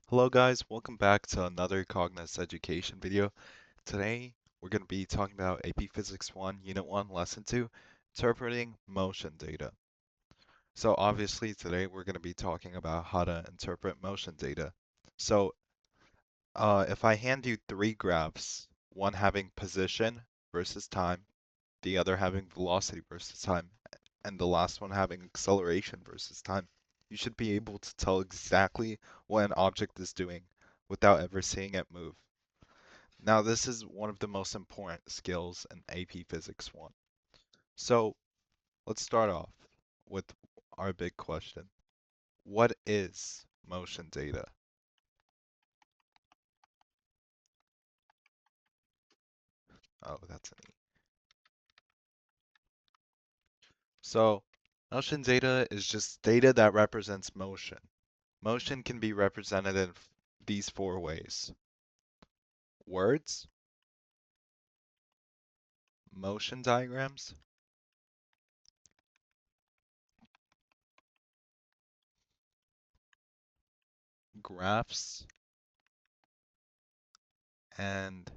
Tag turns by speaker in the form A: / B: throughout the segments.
A: Hello guys, welcome back to another Cogniz Education video. Today we're going to be talking about AP Physics 1, Unit 1, Lesson 2, Interpreting Motion Data. So obviously today we're going to be talking about how to interpret motion data. So if I hand you three graphs, one having position versus time, the other having velocity versus time, and the last one having acceleration versus time, you should be able to tell exactly what an object is doing without ever seeing it move. Now, this is one of the most important skills in AP Physics 1. So, let's start off with our big question. What is motion data? Oh, that's an E. So, motion data is just data that represents motion. Motion can be represented in these four ways: words, motion diagrams, graphs, and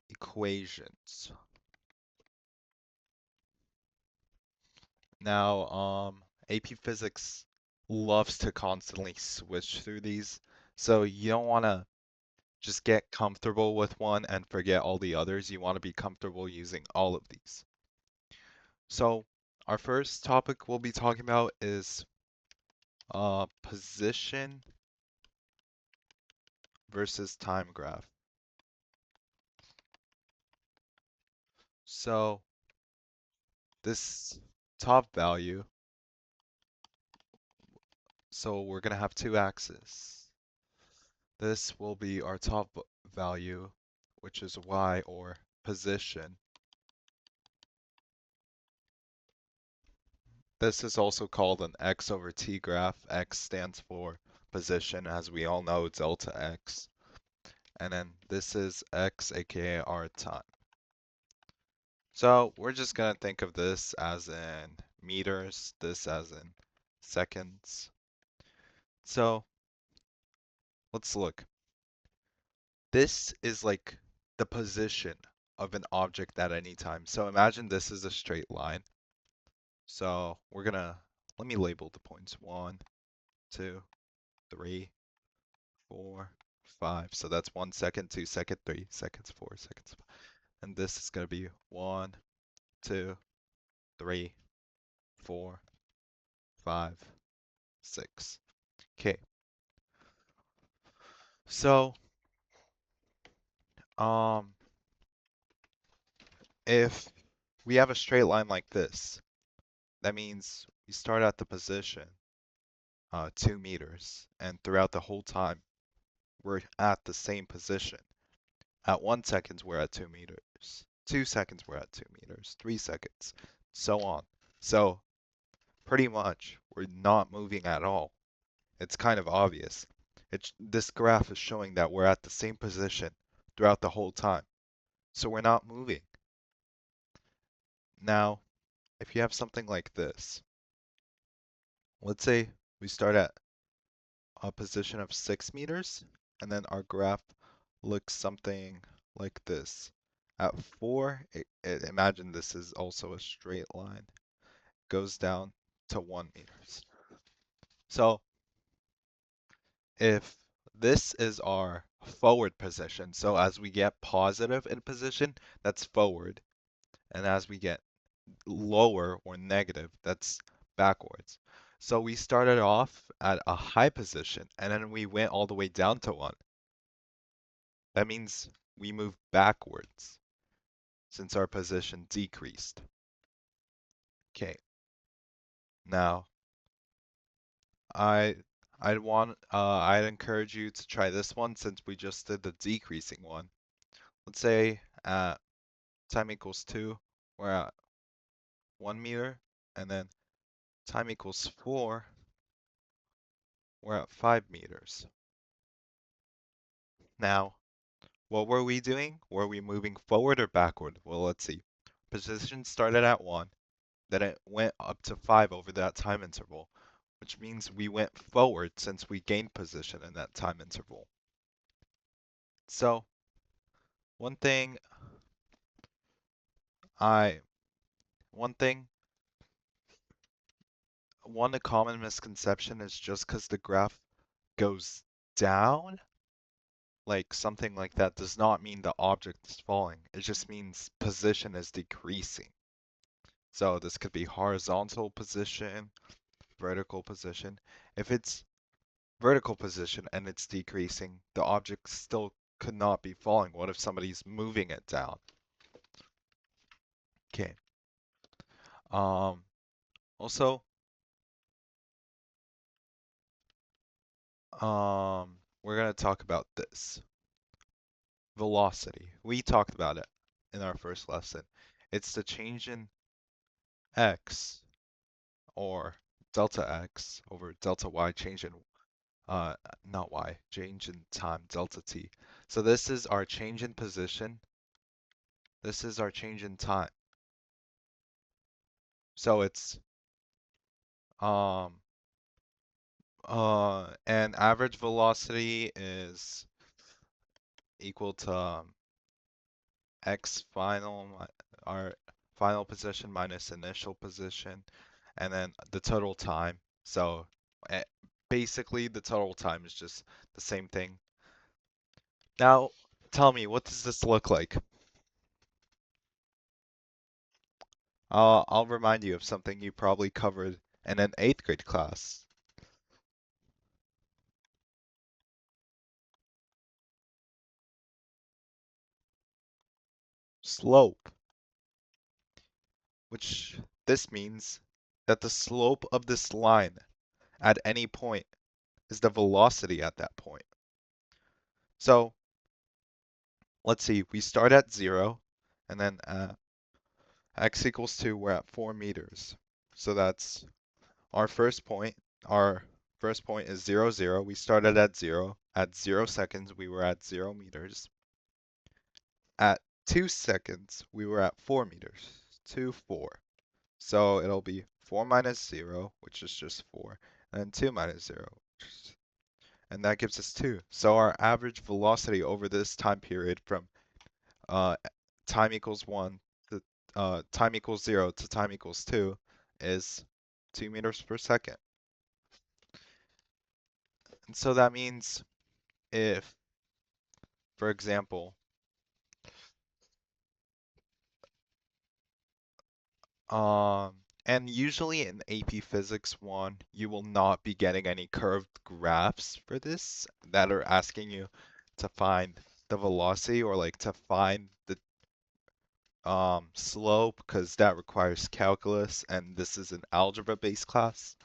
A: equations. Now, AP Physics loves to constantly switch through these, so you don't want to just get comfortable with one and forget all the others. You want to be comfortable using all of these. So, our first topic we'll be talking about is position versus time graph. So, this top value, so we're going to have two axes. This will be our top value, which is y, or position. This is also called an x over t graph. X stands for position, as we all know, delta x. And then this is x, aka our time. So we're just going to think of this as in meters, this as in seconds. So let's look. This is like the position of an object at any time. So imagine this is a straight line. So let me label the points. 1, 2, 3, 4, 5. So that's 1 second, 2 second, 3 seconds, 4 seconds. And this is going to be 1, 2, 3, 4, 5, 6. Okay. So, if we have a straight line like this, that means we start at the position 2 meters, and throughout the whole time, we're at the same position. At 1 second, we're at 2 meters. 2 seconds, we're at 2 meters. 3 seconds, so on. So, pretty much, we're not moving at all. It's kind of obvious. This graph is showing that we're at the same position throughout the whole time. So we're not moving. Now, if you have something like this, let's say we start at a position of 6 meters, and then our graph looks something like this. At 4, imagine this is also a straight line, goes down to 1 meters. So if this is our forward position, so as we get positive in position, that's forward, and as we get lower or negative, that's backwards. So we started off at a high position, and then we went all the way down to 1. That means we moved backwards since our position decreased. Okay, now I I'd encourage you to try this one since we just did the decreasing one. Let's say at time equals 2, we're at 1 meter, and then time equals 4, we're at 5 meters. Now, what were we doing? Were we moving forward or backward? Well, let's see. Position started at 1, then it went up to 5 over that time interval. which means we went forward since we gained position in that time interval. So one thing I, one thing, one common misconception is just because the graph goes down, like something like that, does not mean the object is falling. It just means position is decreasing. So this could be horizontal position, vertical position. If it's vertical position and it's decreasing, the object still could not be falling. What if somebody's moving it down? Okay. Um, also, we're gonna talk about this. Velocity. We talked about it in our first lesson. It's the change in x or delta x over delta y, change in uh not y, change in time, delta t. So this is our change in position. This is our change in time. So it's um and average velocity is equal to x final, our final position minus initial position, and then the total time. So eh, basically the total time is just the same thing. Now, tell me, what does this look like? I'll remind you of something you probably covered in an 8th grade class. Slope, which this means that the slope of this line at any point is the velocity at that point. So let's see, we start at 0, and then x equals 2, we're at 4 meters. So that's our first point. Our first point is 0, 0. We started at 0. At 0 seconds, we were at 0 meters. At 2 seconds, we were at 4 meters. 2, 4. So it'll be 4 minus 0, which is just 4, and then 2 minus 0, and that gives us 2. So our average velocity over this time period from uh, time equals 1 to time equals 0 to time equals 2 is 2 meters per second. And so that means if, for example, and usually in AP Physics 1, you will not be getting any curved graphs for this that are asking you to find the velocity or like to find the slope, because that requires calculus and this is an algebra-based class.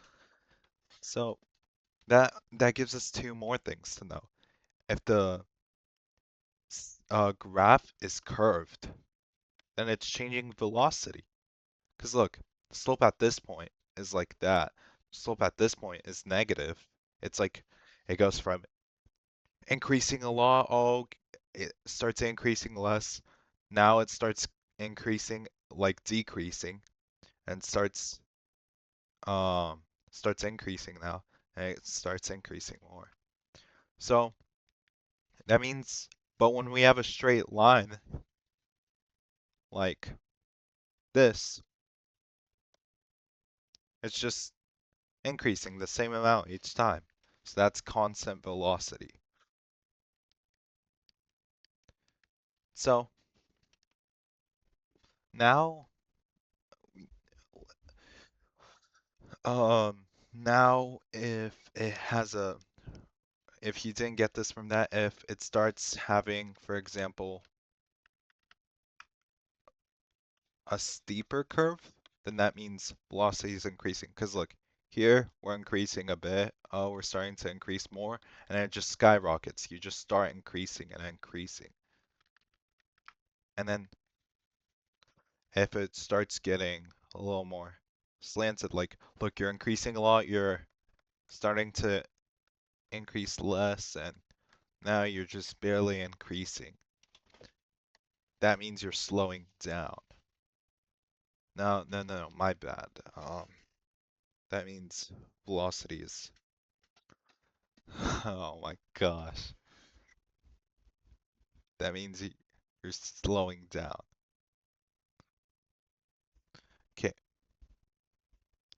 A: So that gives us two more things to know. If the graph is curved, then it's changing velocity. Because look, the slope at this point is like that. The slope at this point is negative. It's like it goes from increasing a lot, oh, it starts increasing less. Now it starts increasing, like decreasing, and um starts increasing now, and it starts increasing more. So that means, but when we have a straight line like this, it's just increasing the same amount each time. So that's constant velocity. So now, um, now if you didn't get this from that, if it starts having, for example, a steeper curve, then that means velocity is increasing. Because look, here we're increasing a bit. Oh, we're starting to increase more, and then it just skyrockets. You just start increasing and increasing. And then if it starts getting a little more slanted, like, look, you're increasing a lot, you're starting to increase less, and now you're just barely increasing. That means you're slowing down. No, no, no, my bad. That means velocity is. Oh my gosh. That means you're slowing down. Okay,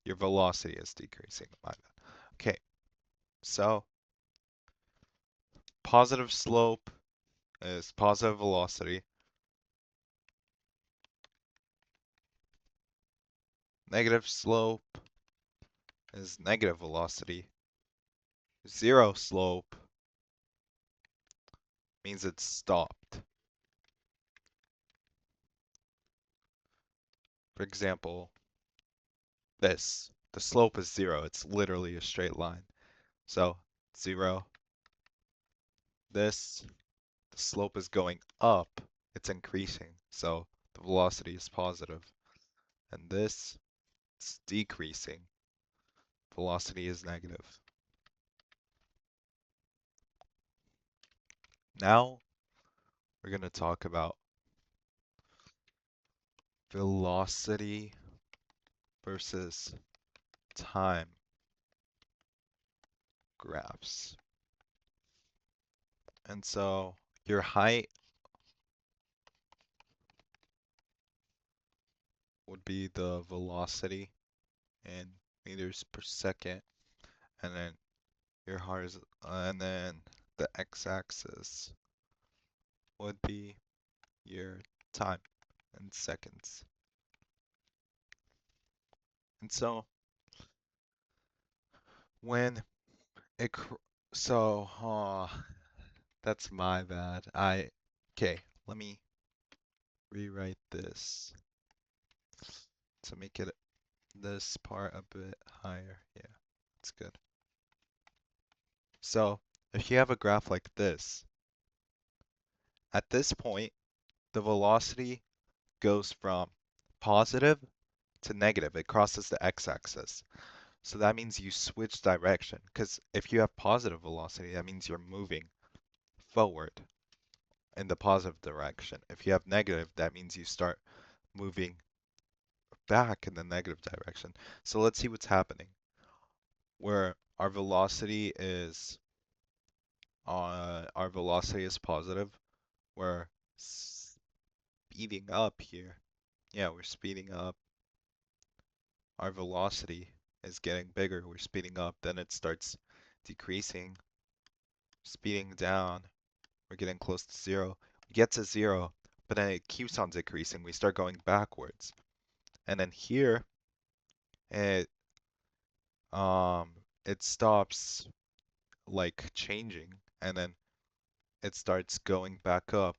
A: your velocity is decreasing. My bad. Okay, so positive slope is positive velocity. Negative slope is negative velocity. Zero slope means it's stopped. For example, this. The slope is zero. It's literally a straight line. So, zero. This, the slope is going up. It's increasing. So, the velocity is positive. And this, it's decreasing. Velocity is negative. Now, we're going to talk about velocity versus time graphs. And so your height would be the velocity in meters per second, and then your horizontal, and then the x-axis would be your time in seconds. And so when it so that's my bad. Okay, let me rewrite this to make it this part a bit higher. Yeah, that's good. So if you have a graph like this, at this point, the velocity goes from positive to negative. It crosses the x-axis. So that means you switch direction, because if you have positive velocity, that means you're moving forward in the positive direction. If you have negative, that means you start moving back in the negative direction. So let's see what's happening. Where our velocity is positive, we're speeding up here. Yeah, we're speeding up. Our velocity is getting bigger. We're speeding up. Then it starts decreasing, speeding down. We're getting close to zero. We get to zero, but then it keeps on decreasing. We start going backwards. And then here, it um it stops like changing, and then it starts going back up.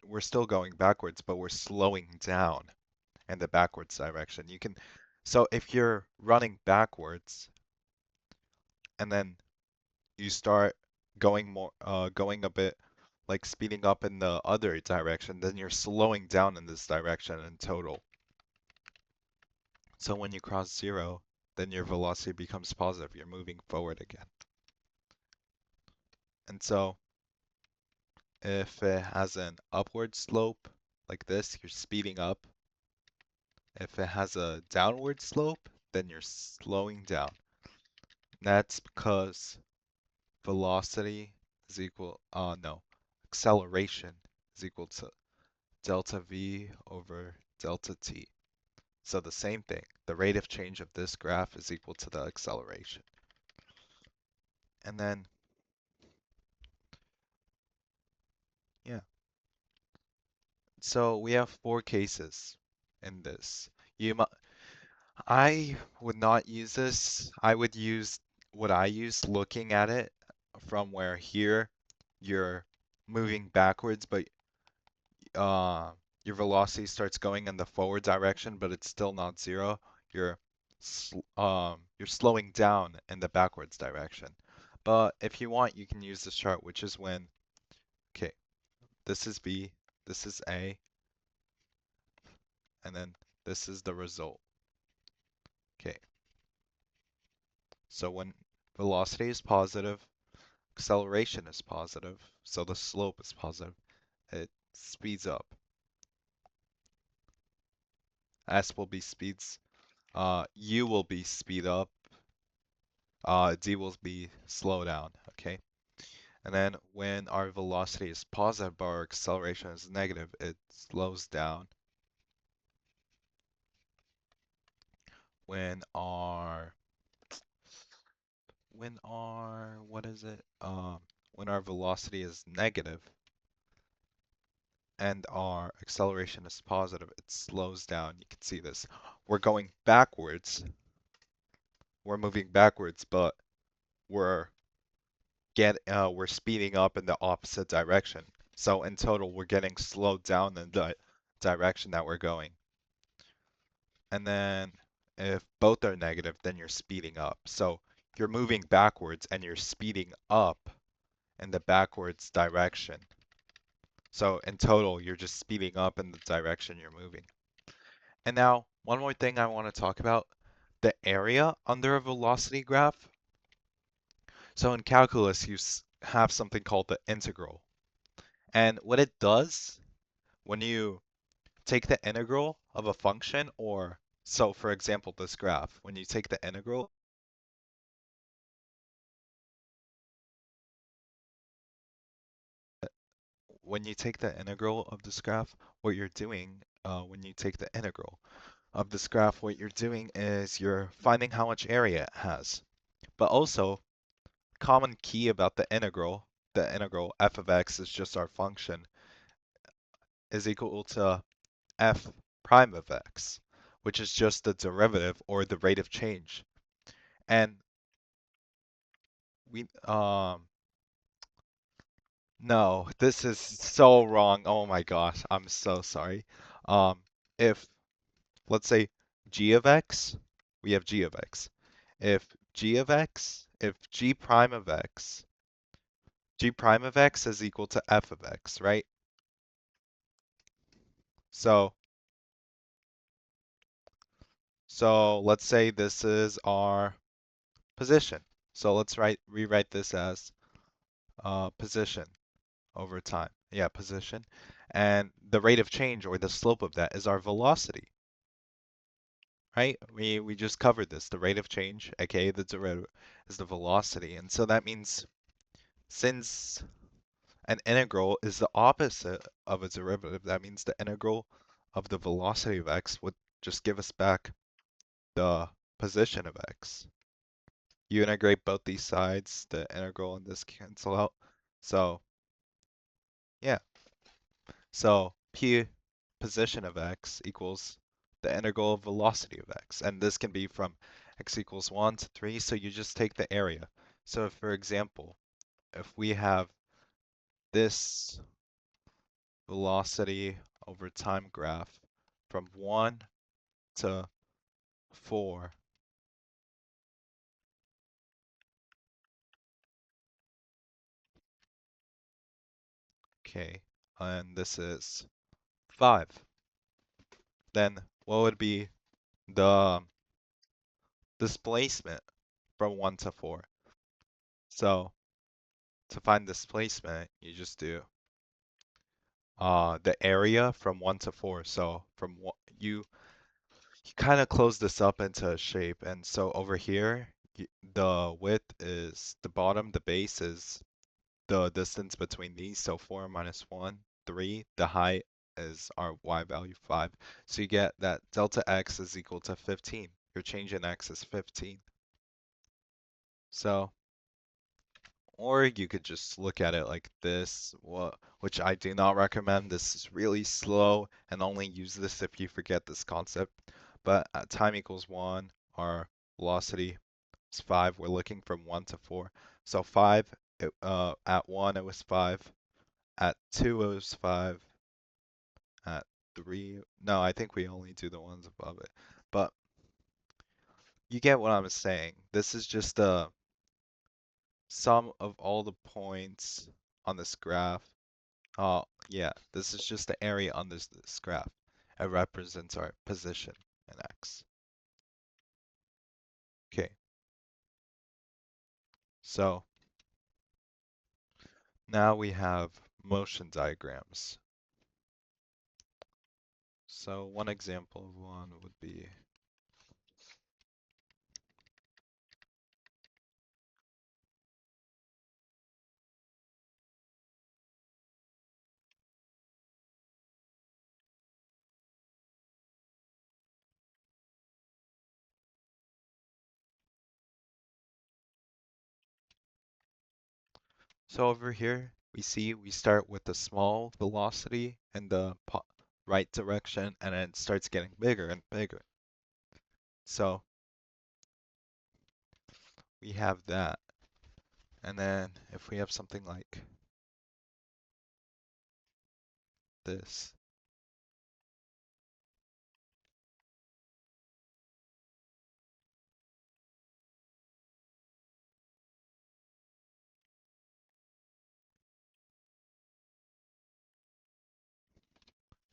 A: We're still going backwards, but we're slowing down in the backwards direction. So if you're running backwards and then you start going a bit like speeding up in the other direction, then you're slowing down in this direction in total. So when you cross zero, then your velocity becomes positive. You're moving forward again. And so if it has an upward slope like this, you're speeding up. If it has a downward slope, then you're slowing down. That's because velocity is equal, no, acceleration is equal to delta V over delta T. So the same thing, the rate of change of this graph is equal to the acceleration. And then, yeah. So we have four cases in this. I would not use this. I would use what I used looking at it from where here you're moving backwards, but uh, your velocity starts going in the forward direction, but it's still not zero. You're you're slowing down in the backwards direction. But if you want, you can use this chart, which is when, okay, this is B, this is A, and then this is the result. Okay, so when velocity is positive, acceleration is positive, so the slope is positive, it speeds up. S will be speeds, U will be speed up, d will be slow down, okay? And then when our velocity is positive but our acceleration is negative, it slows down. When our what is it? When our velocity is negative and our acceleration is positive, it slows down. You can see this. We're going backwards. We're moving backwards, but we're we're speeding up in the opposite direction. So in total, we're getting slowed down in the direction that we're going. And then if both are negative, then you're speeding up. So you're moving backwards and you're speeding up in the backwards direction. So in total, you're just speeding up in the direction you're moving. And now, one more thing I want to talk about, the area under a velocity graph. So in calculus, you have something called the integral. And what it does when you take the integral of a function, or so for example, this graph, when you take the integral, of this graph, what you're doing when you take the integral of this graph, what you're doing is you're finding how much area it has. But also, common key about the integral f of x is just our function, is equal to f prime of x, which is just the derivative or the rate of change. And we no, this is so wrong. Oh my gosh, I'm so sorry. Um, if let's say g of x, we have g of x. If g prime of x, g prime of x is equal to f of x, right? So, so let's say this is our position. So let's rewrite this as position over time. Yeah, position. And the rate of change or the slope of that is our velocity, right? We just covered this. The rate of change, aka the derivative, is the velocity. And so that means since an integral is the opposite of a derivative, that means the integral of the velocity of x would just give us back the position of x. You integrate both these sides, the integral and this cancel out. So yeah, so p position of x equals the integral of velocity of x. And this can be from x equals 1 to 3, so you just take the area. So for example, if we have this velocity over time graph from 1 to 4, okay, and this is 5, then what would be the displacement from 1 to 4? So to find displacement, you just do the area from 1 to 4. So from you kind of close this up into a shape, and so over here, the width is the bottom, the base is the distance between these, so 4 minus 1, 3. The height is our y value, 5. So you get that delta x is equal to 15. Your change in x is 15. So, or you could just look at it like this, which I do not recommend. This is really slow, and only use this if you forget this concept. But at time equals 1, our velocity is 5. We're looking from 1 to 4. So 5, at 1 it was 5. At 2 it was 5. At 3, no, I think we only do the ones above it. But you get what I'm saying. This is just a sum of all the points on this graph. Yeah, this is just the area on this graph. It represents our position in X. Okay, so now we have motion diagrams. So one example of one would be So over here, we start with the small velocity in the right direction, and then it starts getting bigger and bigger. So we have that. And then if we have something like this,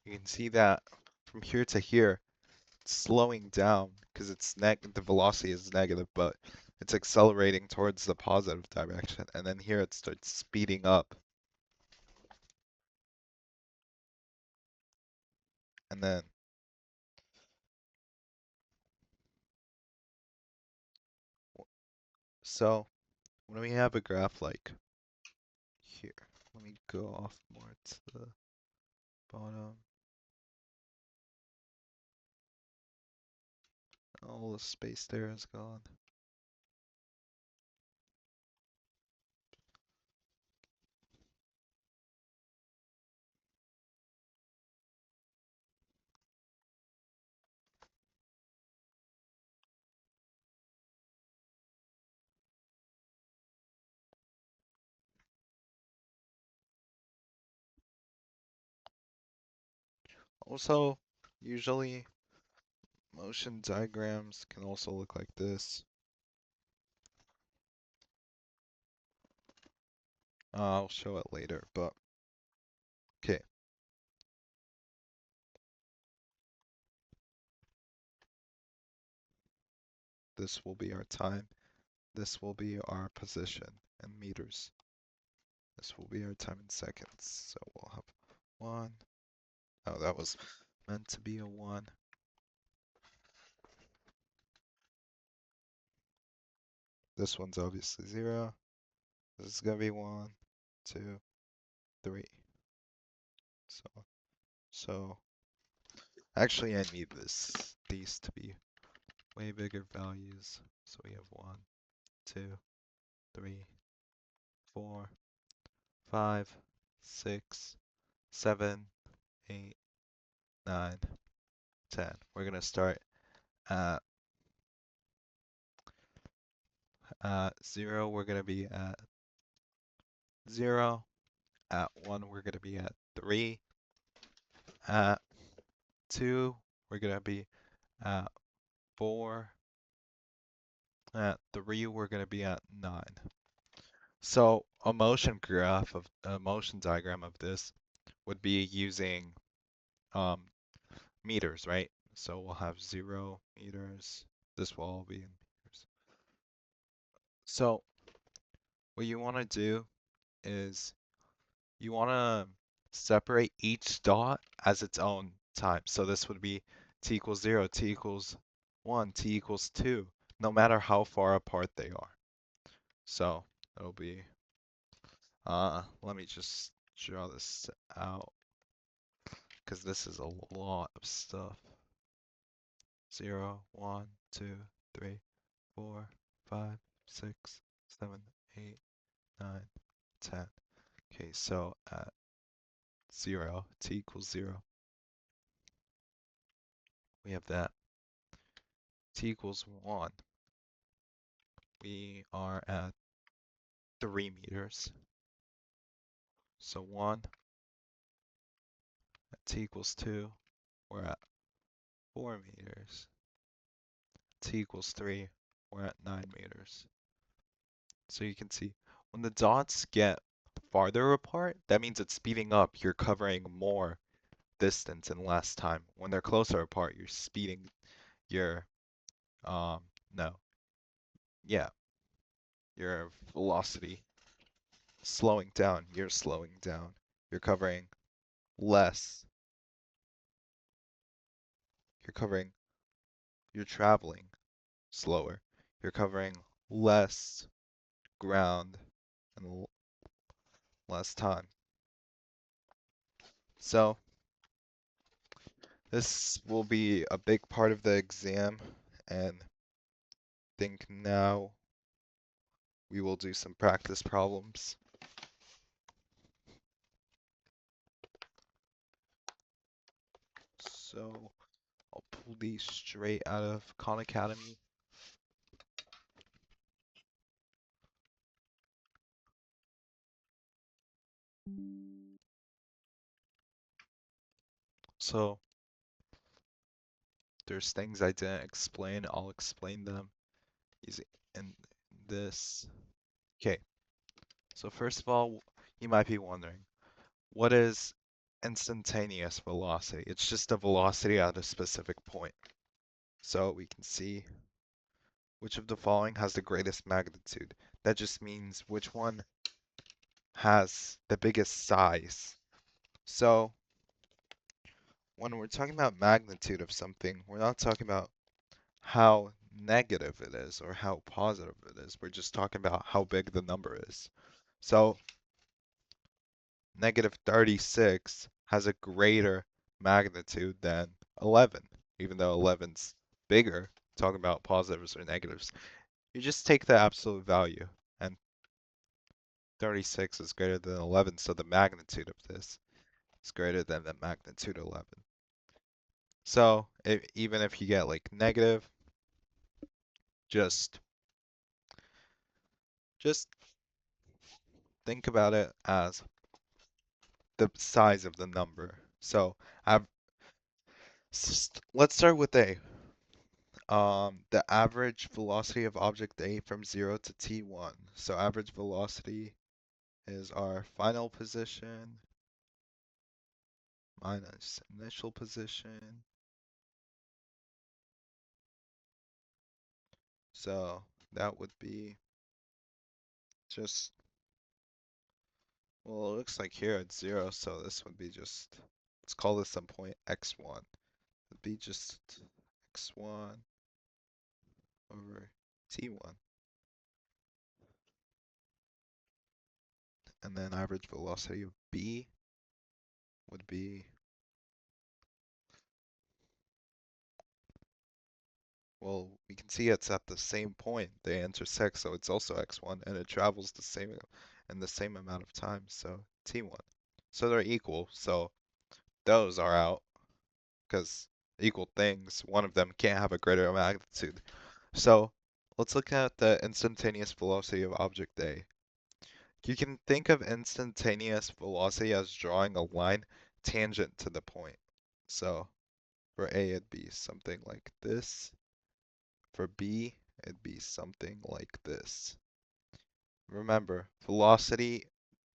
A: you can see that from here to here, it's slowing down because the velocity is negative, but it's accelerating towards the positive direction. And then here it starts speeding up. And then so when we have a graph like here, let me go off more to the bottom. All the space there is gone. Also, usually motion diagrams can also look like this. I'll show it later, but okay. This will be our time. This will be our position in meters. This will be our time in seconds. So we'll have 1. Oh, that was meant to be a 1. This one's obviously 0. This is gonna be 1, 2, 3. So actually I need these to be way bigger values. So we have 1, 2, 3, 4, 5, 6, 7, 8, 9, 10. We're gonna start at 0. We're gonna be at 0. At 1, we're gonna be at 3. At 2, we're gonna be at 4. At 3, we're gonna be at 9. So a motion diagram of this would be using meters, right? So we'll have 0 meters. This will all be in meters. So what you want to do is you want to separate each dot as its own time. So this would be t equals 0, t equals 1, t equals 2, no matter how far apart they are. So it'll be, let me just draw this out because this is a lot of stuff. 0, 1, 2, 3, 4, 5, 6, 7, 8, 9, 10. Okay, so at 0, t equals 0, we have that. T equals 1, we are at 3 meters. So 1, at t equals 2, we're at 4 meters. T equals 3, we're at 9 meters. So you can see when the dots get farther apart, that means it's speeding up. You're covering more distance in less time. When they're closer apart, you're speeding your, no, yeah, your velocity slowing down. You're slowing down. You're covering less. You're traveling slower. You're covering less ground in less time. So this will be a big part of the exam, and I think now we will do some practice problems. So I'll pull these straight out of Khan Academy. So there's things I didn't explain. I'll explain them easy in this. Okay. So first of all, you might be wondering, what is instantaneous velocity? It's just a velocity at a specific point. So we can see which of the following has the greatest magnitude. That just means which one has the biggest size. So when we're talking about magnitude of something, we're not talking about how negative it is or how positive it is. We're just talking about how big the number is. So negative 36 has a greater magnitude than 11, even though 11's bigger, talking about positives or negatives. You just take the absolute value, and 36 is greater than 11, so the magnitude of this is greater than the magnitude 11. So even if you get like negative, just just think about it as the size of the number. So I've, let's start with A. The average velocity of object A from 0 to t1. So average velocity is our final position minus initial position. So that would be just, well, it looks like here it's 0, so this would be just, let's call this some point x1. It would be just x1 over t1. And then average velocity of B would be, well, we can see it's at the same point. They intersect, so it's also x1, and it travels the same in the same amount of time, so t1. So they're equal, so those are out, because equal things, one of them can't have a greater magnitude. So let's look at the instantaneous velocity of object A. You can think of instantaneous velocity as drawing a line tangent to the point. So for A, it'd be something like this. For B, it'd be something like this. Remember, velocity,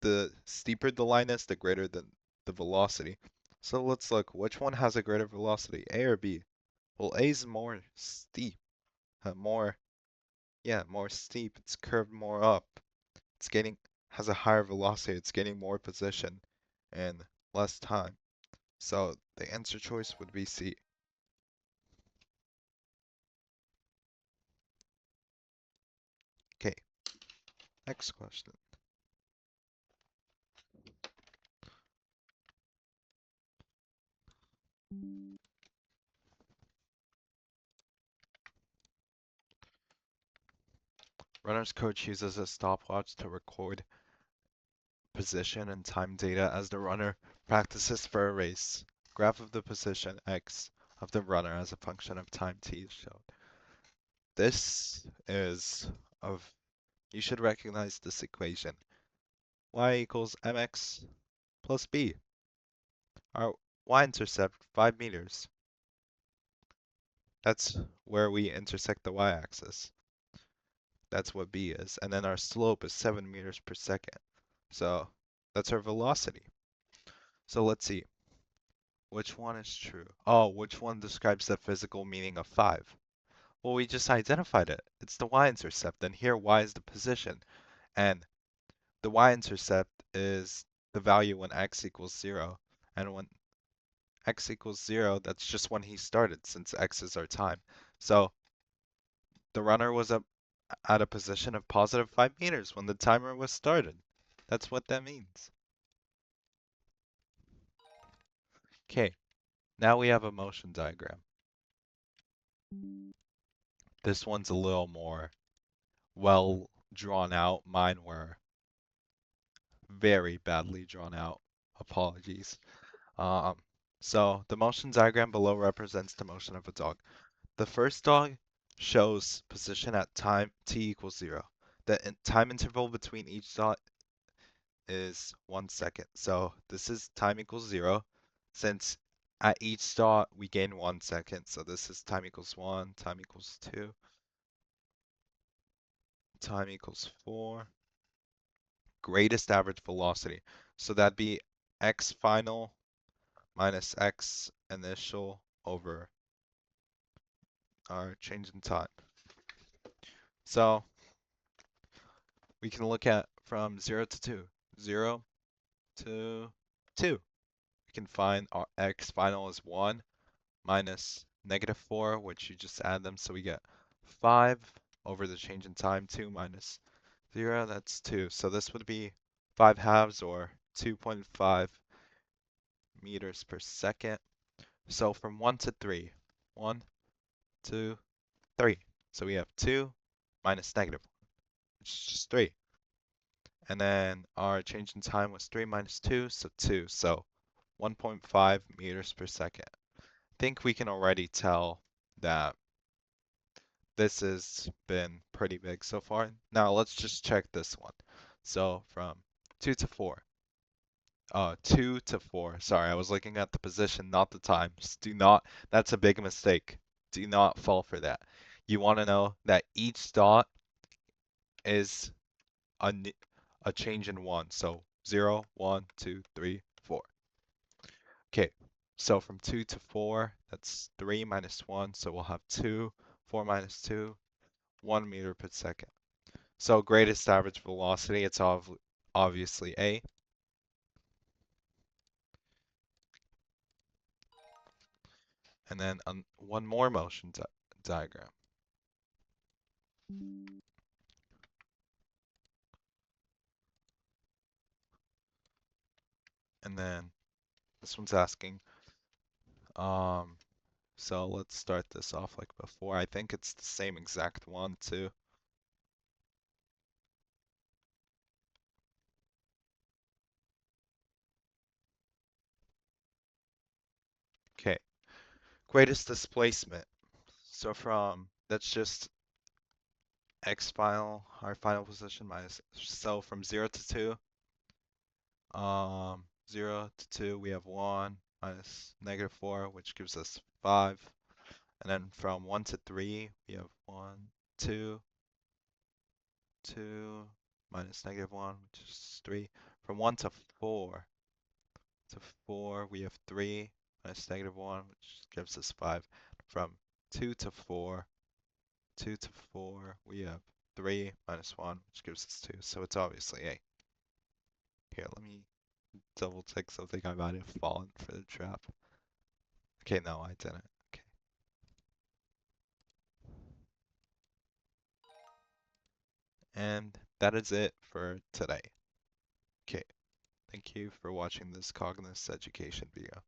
A: the steeper the line is, the greater the velocity. So let's look, which one has a greater velocity, A or B? Well, A is more steep, more steep. It's curved more up. It's has a higher velocity. It's gaining more position in less time. So the answer choice would be C. Okay, next question. Runner's coach uses a stopwatch to record position and time data as the runner practices for a race. Graph of the position x of the runner as a function of time t is shown. This is of, you should recognize this equation. Y equals mx plus b. Our y-intercept, 5 meters. That's where we intersect the y-axis. That's what b is. And then our slope is 7 meters per second. So that's our velocity. So let's see. Which one is true? Oh, which one describes the physical meaning of 5? Well, we just identified it. It's the y-intercept, and here y is the position. And the y-intercept is the value when x equals 0. And when x equals 0, that's just when he started, since x is our time. So the runner was at a position of positive 5 meters when the timer was started. That's what that means. Okay, now we have a motion diagram. This one's a little more well drawn out. Mine were very badly drawn out. Apologies. Um, So the motion diagram below represents the motion of a dog. The first dog shows position at time t equals 0. The time interval between each dot is 1 second. So this is time equals 0. Since at each dot we gain 1 second, so this is time equals 1, time equals 2, time equals 4. Greatest average velocity. So that'd be x final minus x initial over our change in time. So we can look at from 0 to 2. 0 to 2. We can find our x final is 1 minus -4, which you just add them, so we get 5 over the change in time. 2 minus 0, that's 2. So this would be 5 halves, or 2.5 meters per second. So from 1 to 3. 1, 2, 3. So we have 2 minus -1, which is just 3. And then our change in time was 3 minus 2, so 2. So 1.5 meters per second. I think we can already tell that this has been pretty big so far. Now let's just check this one. So from 2 to 4. 2 to 4. Sorry, I was looking at the position, not the time. Just do not, that's a big mistake. Do not fall for that. You want to know that each dot is a change in 1. So 0, 1, 2, 3, 4. Okay, so from 2 to 4, that's 3 minus 1. So we'll have 2, 4 minus 2, 1 meter per second. So greatest average velocity, it's obviously A. And then one more motion diagram. And then this one's asking, so let's start this off like before. I think it's the same exact one too. Okay, greatest displacement. So that's just x final, our final position minus, so from 0 to 2, 0 to 2 we have 1 minus -4, which gives us 5. And then from 1 to 3 we have 1, 2, 2 minus -1, which is 3. From 1 to 4 we have 3 minus -1, which gives us 5. From 2 to 4 we have 3 minus 1, which gives us 2. So it's obviously A. Here, let me double check something. I might have fallen for the trap. Okay, no, I didn't. Okay. And that is it for today. Okay. Thank you for watching this Cognos education video.